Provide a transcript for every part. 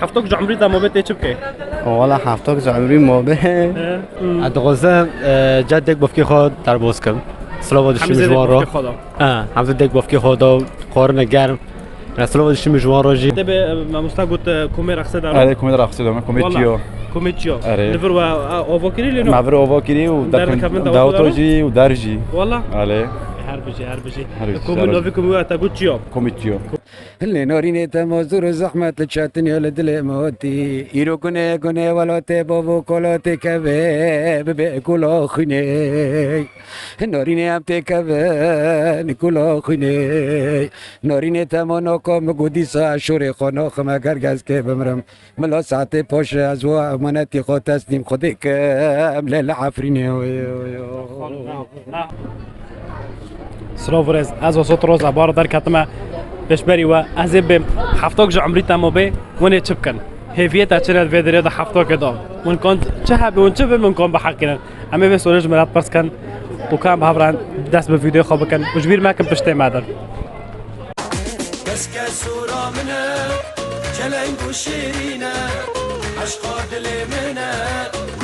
حفتوك جعمري دا ما بيت بكي والله حفتوك جعمري ما به ادغوزه جدك بفكي خود در بوسكم سلام داشتیم مجوار رو حمزه دک بفكي خود قارن گرم سلام داشتیم مجوار رو جی تبع مستقبل كومي رخصه دارم آره کومه رخصه دارم کومه كوميتشيو آره. نفر و اوفوكري لينو معبر اوواکری و داوتوجی و درجی والله آره هربجي هربجي. كومي نوفي كومي تاغوتشيو کومیتیو اللي نوريني تمازور زحمة لتشاتني ولا دل موتي يرو كوني كوني ولا تبو كولاتي كبه ببي كولا خني نوريني امتي كبه نكولا خني نوريني تمانو كم قديسا شوري خانو خما گرگز که بمرم ملا ساعت پاش از و امانتی خود تسلیم خودی که ملل عفریني سلوفرز از وسط روز عبارة در كتمة بشبري و أزب حفتوك جو عمري تامو بي وني تشبكن هي فيتا تشنال في دريدا حفتوك دو من كنت شهب ونشب من كون بحقنا أما بس ورج مرات بس كان وكان بهبران داس بفيديو خبكن وجبير ما كان بشتي مادر كسكا سورة منا جلين وشيرينا عشقا دلي منا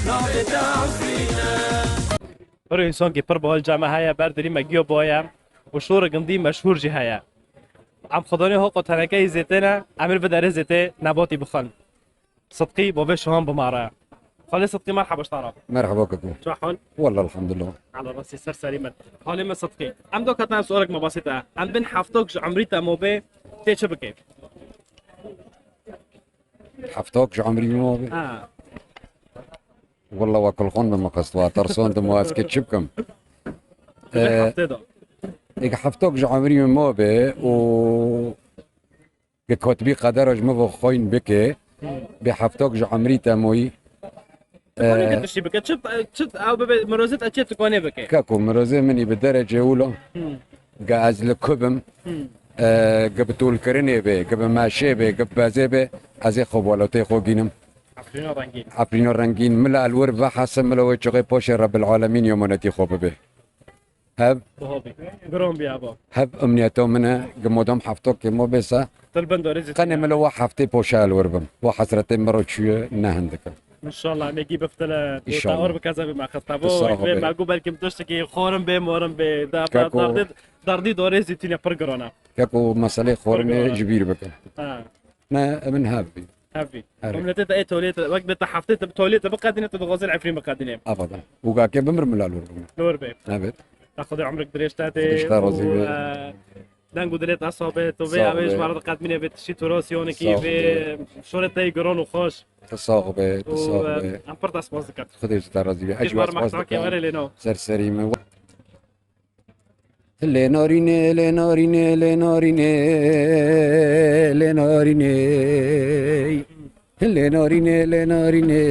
نهضة تعفرينا برای انسان که پر به حال جامعه هیا برداری مگیو بایم و شور گندی مشهور جی هیا ام خدانی ها قطعنکه زیتنا امیر بداره زیته نباتی بخن صدقی بابه شوان بمارا خالی صدقی مرحبا اشتارا مرحبا كوكو شو حال والله الحمد لله على راسي سر سليما حالي ما صدقي ام دو كتنا سؤالك ما بسيطة ام بن حفتوك عمريتا موبي تيش بكيف حفتوك جو عمري ما به والله وكل خون ما قصوا ترسون دم واسكت شبكم إيك حفتوك جو عمري ما به و كاتبي قدرج ما خوين بك بحفتوك جو عمري تموي تكوني قد تشي بك تشت او مروزت اتشي تكوني بك كاكو مروزي مني بالدرجة أولى قاعد لكبم قبتول كرني به قبل ماشي به قبل بازي به ازي خب ولا تيخو جينم عفرين رنگين ملا الورفة حسن ملا وجهي بوش رب العالمين يومنتي خوب به هب قروم بيابا هب امنيتو منا قمودهم حفتوك كمو بيسا طلبن دوريزي قني ملا وحفتي بوشا الوربم وحسرتي مرو شوية نهندك ان شاء الله نجي بفتلا ان شاء الله تاور بكذا بما خطابو ما قبل كم تشتكي خورم به مورم به داردي دوريزي تينيا برغرونا كاكو مسألة خورمي جبير بك نا من هابي هافي ومنتت اي توليت وقت بتحفتت بتوليت بقادنه تغوزل عفرين بقادنه ابدا وقاكي بمر من الوربم نور به نبت تاخذ عمرك دريشتاتي دانجو دلت اصابت وبي اويش مرض قادمين بتشي توراسيون كيف شورتي جرون وخوش تصاغبه امبرت اسبوز كات خدي ترازي بي اجوا اسبوز سرسري لناريني لناريني لناريني لناريني لناريني لناريني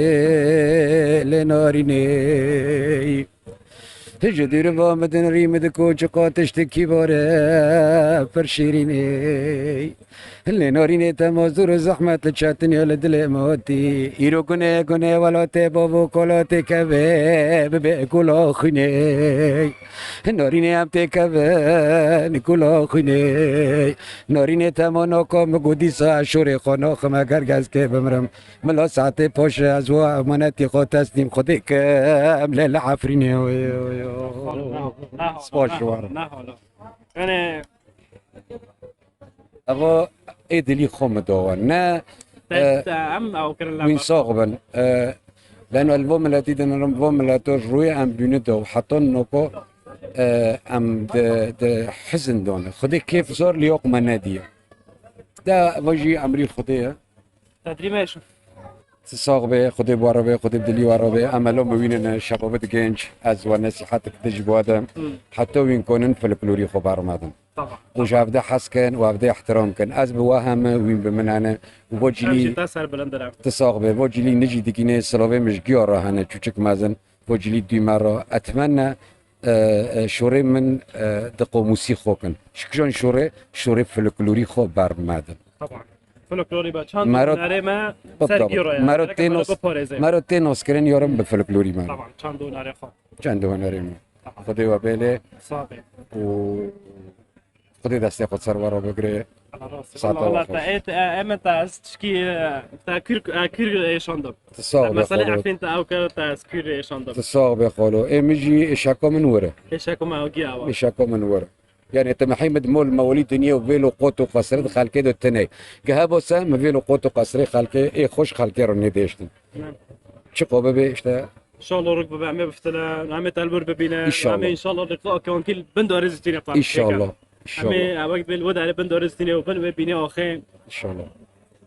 لناريني تجدي ربا مدن ريمد كوچقا تشتكي باره فرشيريني اللي ناريني تمازور زحمة لتشاتني ولا دل موتي يرو كوني كوني ولا تبو كولاتي كبه ببي كولا خني ناريني امتي كبه نكولا خني ناريني تمانو كم قديسا شوري خانو خما گرگز که بمرم ملا ساعت پاش از و امانتی خود تسلیم خودی که ملل عفریني سپاس شوارم انا اغا ادلي خم دوان نا ام او كرن وين صاغبا لانه البوم التي البوم التي روي ام بينتو حطن نوكو ام د حزن دون خدي كيف صار ليوق مناديه دا وجي امري خديه تدري ماشي تصاغبه خدي بواربه خدي بدلي واربه املو موين شباب جنج از ونصيحتك تجيب هذا حتى وين كونن فلكلوري خبر مادن طبعا وجاب ده حس كان وابدا احترام كان از بوهم وين بمنانه وبوجلي تسهل بلندر تصاغبه بوجلي نجي ديكينه سلوبه مش جياره هنا تشوك مازن بوجلي دي مره اتمنى شوري من دقو موسيقى كان شكون شوري فلكلوري خبر مادن طبعا فلكلوري با چند نره ما سرگیره مرو تینوس کرن یارم به فلکلوری من طبعا چند نره خو چند نره من خدای و بله صابه و خدي دستی خود سرور رو بگیره على راسي ساعة والله واحدة. تا ايت امتى تا تشكي تا كير شاندم تصاغ مثلا بخالو عارفين تا او كار تا سكير شاندم تصاغ بخالو امجي اشاكو من ورا ايش هكو ما اوجي او اشاكو من ورا يعني انت محمد مول مواليد دنيا وفيلو قوتو قصرت خالكي دو التناي قهابو سام فيلو قوتو قصري خالكي اي خوش خالكي رني ديشتن نعم شقو ببي اشتا ان شاء الله ركبه بعمل بفتلا نعمة البر ببينا إن شاء الله. ان شاء الله لقاء كون كل بندو رزتيني ان شاء الله ان شاء الله عمي وقت بالوضع على بندو رزتيني وبن ببيني اخين ان شاء الله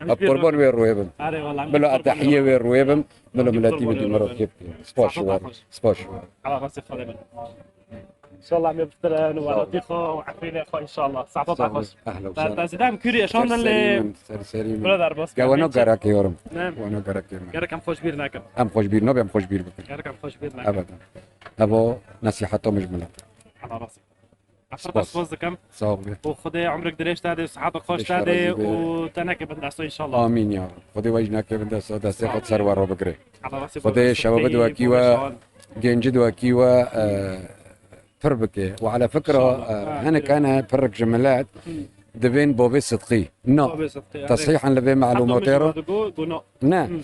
القربان وين رويبم عارف والله بلا التحيه وين رويبم بلا عم ملاتي يقربوا بدي وين مرة رويبم. كيف سباشوار سباشوار على راسي خالد ان شاء الله عم بفتلا ورطيخه وعفرينه ان شاء الله ساعات خوش اهلا وسهلا تا زدام كوري شلون اللي سري برادر بس وانا قراك يورم نعم وانا قراك يورم قالك عم خوش بير ناكل ام خوش بير نوبي ام خوش بير بكن قالك عم خوش بير ناكل ابدا ابو نصيحته مجمله على راسي عفرت سباس. بس كم صاحبي وخذي عمرك دريش تادي وصحتك خوش ليش تادي راضي بيه؟ وتناكي بدنا ان شاء الله امين يا رب خدي وجهنا كيف بدها سودا سيخد سرور رو بكري على راسي خدي شباب دواكيوا جنجد واكيوا فربكي وعلى فكره هنا كان فرق جملات دبين بوبي صدقي نو تصحيحا لبي معلوماتيرو نعم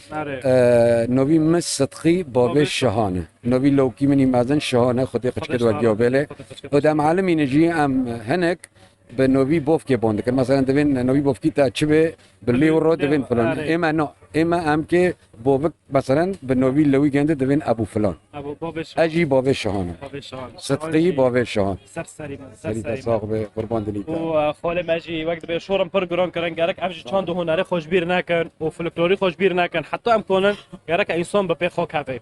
نوبي مس صدقي بوبي الشهانه نوبي لو كي مني مازن شهانه خدي قشكد وجوبله ودام عالمي نجي ام هنك بنوبي بوف كي بوندك مثلا دبين نوبي بوف كي تشبه باللي ورو دبين فلان اما نو اما ام كي بوبك مثلا بنوبي لوي جند دبين ابو فلان ابو بوبش اجي بوبي الشهانه بوبش صدقي بوبي الشهانه سرسري سريتا سرسري صاحبي قربان دليتا وخاله ماجي وقت به شورم پرگران کردن گرک امش چند هنره خوشبیر نکن و فولکلوری خوشبیر نکن حتی ام کنن گرک انسان به پی خاک هفه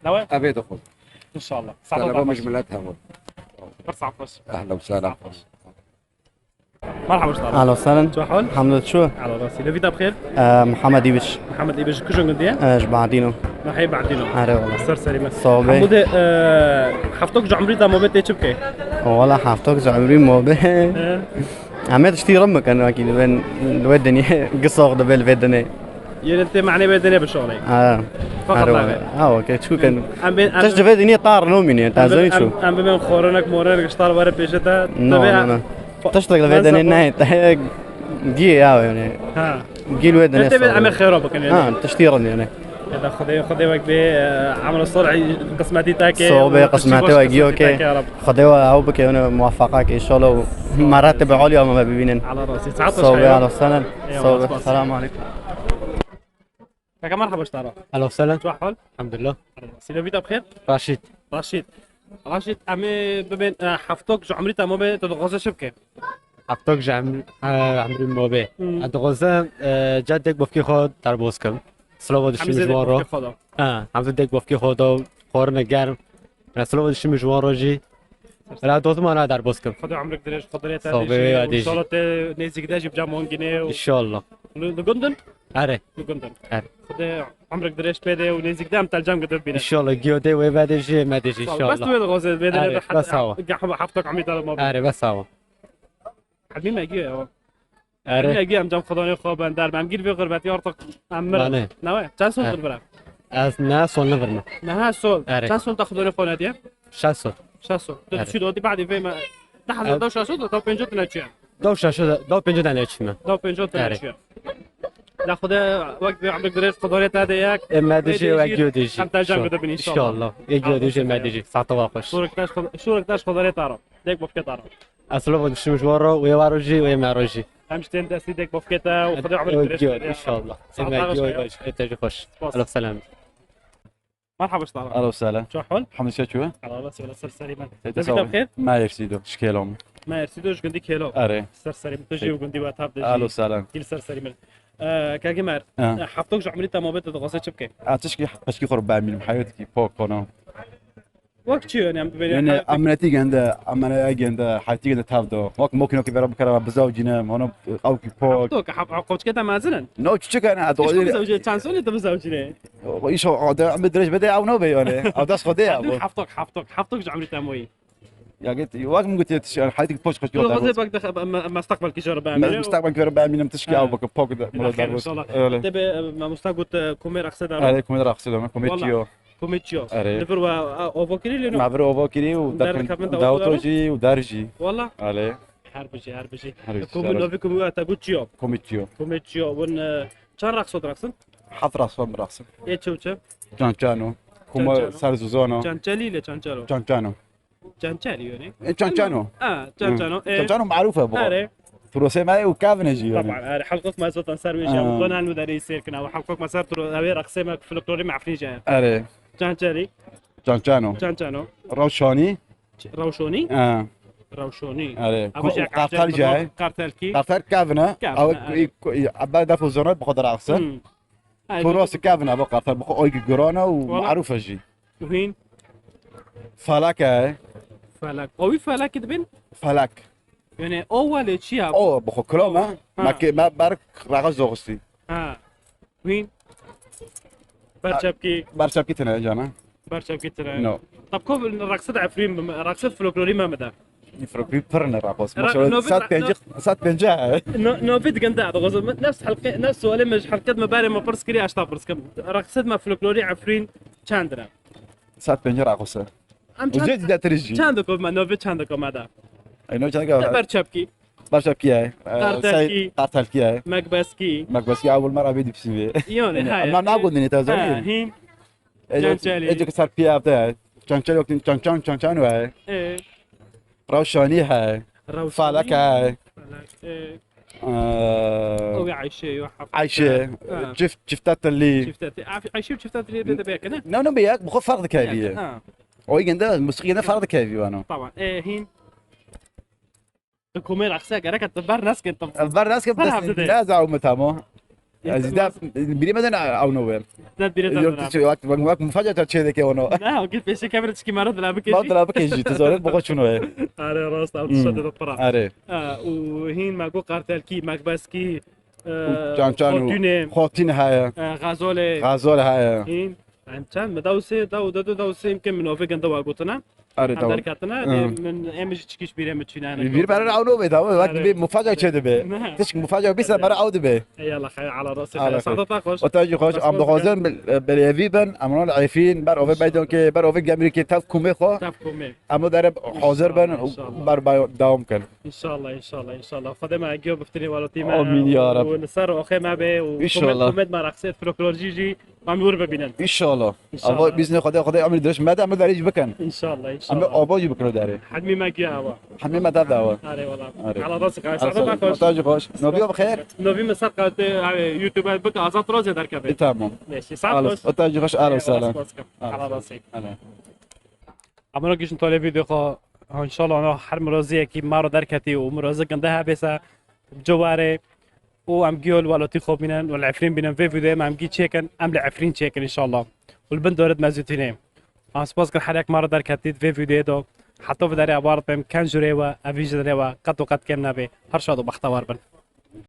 نوه ابيض اخوي ان شاء الله طلبه مجملات هوا برصع خوش اهلا وسهلا مرحبا اشتغل اهلا وسهلا شو حال الحمد لله شو على راسي لفيتا بخير محمد ايبش محمد ايبش كشن قديه بعدينه نحيب بعدينه عارف والله سرسري بس صوبي حمود حفتوك جو عمري دا موبت تشبكي والله حفتوك زعمري مو به عملت اشتي رمك انا اكيد بين الودني قصه واخده بال الودني يعني انت معني بدني بشغلي فقط لا اوكي شو كان ام بين تشد الودني طار نومي انت زين شو ام بين خورنك مورنك اشتغل ورا بيجتا نو تشتغل الودني نهاية جي يعني ها جي الودني انت عمل خيرابك يعني تشتيرني يعني هذا خذي وقت عمل الصلح قسمتي تاكي صوبي قسمتي واجي اوكي خذيوا او بك انا موفقك ان شاء الله مراتب عليا ما ببينن على راسي 19 صوبي على السنه أيوة، صوبي بس. السلام عليكم كاكا مرحبا اشترى اهلا وسهلا شو حال؟ الحمد لله سيدي فيتا بخير؟ رشيد رشيد عمي ببين حفتوك جو عمري تمام تتغوص شبكه حفتوك عمري موبي ادغوزه جدك بفكي خود در بوسكم سلام داشتیم مجوار رو همزه دک بافکی خدا خورن گرم سلام داشتیم مجوار رو جی لا دوت ما در بوسكم خذ عمرك دريش خضريت صافي ان هذه شاء الله نيزك داجي بجامون جنيه ان شاء الله لقندن اره لقندن اره خذ عمرك دريش بيدي ونيزك دام تاع الجام قدر بينا ان شاء الله جيودي وبادجي ما دجي ان شاء بس الله وين غوز بيدي أره، بس هوا. حفتك عمي تاع الموبايل اره بس هوا حد ما يجي هو اره يجي ام جام خداني خوابن در من گیر به غربتی ارتق امر نه نه چند سال أره. برم از نه سول نفرنا نه سال أره. چند سال تاخذوني خوناتي 6 سول 6 سال أره. شو دودي بعد فيما لحظه دو 6 سال تا 50 تنچيا دو شاشة دو بنجو دانه چیمه دو 50 تنچيا لا خدا وقت عمرك دريش خداني تاع ياك ما دجي و جيودي ام تاع الجام قدر بينا ان شاء الله يجيودي ما دجي ساعه واقش شورك داش خداني تعرف ديك بوفكي تعرف اصلا داشتیم مجوار رو و واروجي و معروجي همشتين دستي ديك بوفكيتا وخدا عمرك دريش ان شاء الله ما جيودي اتجي خوش الف سلامه مرحبا اشتغل اهلا وسهلا شو حال؟ الحمد لله شو على راسي ولا سر سليمان تسوي؟ بخير؟ ما يرسيدو شكلهم ما يرسيدوش قندي كيلو اري سر سليم تجي وقندي واتاب اهلا دجي وسهلا كيل سر سليمان كاجمار حفتوك جو عمري تمام تتغوص شبكه تشكي خرب بعمل حياتي فوق كنا وقت شو يعني عم يعني عملتي عند حياتي عند تابدو ممكن كبير بكره بزوجنا هنا او كي فوق حفتوك حفتوك كده مازنن نو تشك انا ايش بزوجي تشانسون انت بزوجي ايش عم درج بدا او نو يعني او داس خدي ابو حفتوك جو عمري تموي يا قلت وقت ما قلت حياتي فوق خش غزي بك دخل ما استقبل كيجر بعمل مستقبل كبير بعمل تشكي او بك فوق ان شاء الله تبي مستقبل كومير اقصد عليكم ادرا اقصد كوميتيو كوميتشيو أري. نفر اوفوكري لانه معبر اوفاكري وداوتوجي ودارجي والله عليه هر بشي هر بشي. كومي نوفي كومي تاغوتشيو كوميتيو كوميتشيو ون چند رقص رقصن حفر اصلا برقص ايه چو جانجانو كوما سارزوزانو چانچالي لا چانچالو جانجانو چانچالي يعني جانجانو چانچانو جانجانو معروفه بقى اره فروسي معي وكافنجي طبعا حلقة ما صوت انصار ويجي وكون المدري يصير كنا وحلقة ما صار ترو هذه رقصة ما فلكلوري مع فريجة اره چانچالي جانجانو چانچانو روشاني روشوني اه روشوني اره ابو جاك قارتال جاي قارتال كي قارتال كافنا او عباد دافو زونات بقدر اقصى فروس كافنا بقى قارتال بقى اوي جرانا ومعروفه جي وين فلاك فلك اوي فلك تبين فلاك يعني اول شيء او بخو كلام ما برك رقص زوغستي وين برشبكي برشبكي تنا جانا برشبكي ترى نو طب كوب رقصة عفرين رقصة فلكلوري ما مدى يفرق في برنا رقص ما شاء الله سات بنجا نو فيد قنداع نفس حلقة نفس سؤالين مش حلقة ما باري ما برس كري اشتا برس كم رقصة ما فلكلوري عفرين چندنا سات بنجا رقصة وزيد دا ترجي چندكم ما نو فيد چندكم مدى اینو چند که برشبكي برشبكي هاي قارتالكي هاي مكبسكي مكبسكي اول مره بيدي بسيبي يوني هاي ما نقول اني تازوني هين اجي كسر بيا بتاع چانچل وقت چانچانو هاي ايه روشاني هاي فالك هاي او عايشه عايشه جفتات اللي شفتات عايشه وشفتات اللي بدا بيك انا نو بياك بخو فرض كيفيه او يندا الموسيقى فرض كيفي وانا طبعا ايه هين كومير اخسا قالك تبر ناس كنت البر ناس كيف نازع ومتامو ازيدا بيري مثلا او نويل لا بيري وقت مفاجاه تشي كي وانا لا قلت في شي كاميرا تشكي مرض لا بكي ما طلع بكي تزورت بخو شنو هي اري راس او تصدد الطرا اري وهين ماكو قارتالكي ماكباسكي چانچانو خوتين هاي غازول هاي هين انت مدوسي دوسي يمكن من وفي قند واقوتنا اري تو دركاتنا من امج تشكيش بيري متشينا بير برا عونو بيتا وقت مفاجاه كده به تشك مفاجاه بس برا عود به يلا خير على راسي صعدتك خوش وتاجي خوش ام دغازن باليفيبن امرون عارفين بر اوفي بايدون كي بر اوفي جامري كي تاف كومي خو اما درب حاضر بن بر داوم كان ان شاء الله ان شاء الله ان شاء الله خدمه اجيو بفتري ولا تيما امين يا رب ونصر اخي ما به ان شاء الله وكومنت مع رقصات فلكلورجي عم يور ببينن ان شاء الله الله باذن خدا عمل درش ما عمل دريج بكن ان شاء الله ان شاء اما الله ابوجي بكنو داري حدمي ما جاوا حمي ما دعوه اري والله على راسك صعدتك خوش تاجي خوش نوبيو بخير نوبي مسرقه يوتيوب بك ازات روزه دركبه تمام ماشي صعد خوش تاجي خوش اهلا وسهلا على راسي اما نجيش نطالع فيديو خو ان شاء الله انا حر مرازيه كي مارو دركتي ومرازه قندها بس بجواري وعم جيول والوتي خوب بينن والعفرين بينن في فيديو ما عم جي تشيكن عم عفرين تشيكن ان شاء الله والبنت دورت مازوتينه انا سباس كل حريك مارو دركتي في فيديو دو حتى في داري عبارة بهم كان جريوة افيج دريوة قد وقد كم نبي هرشادو بختوار بن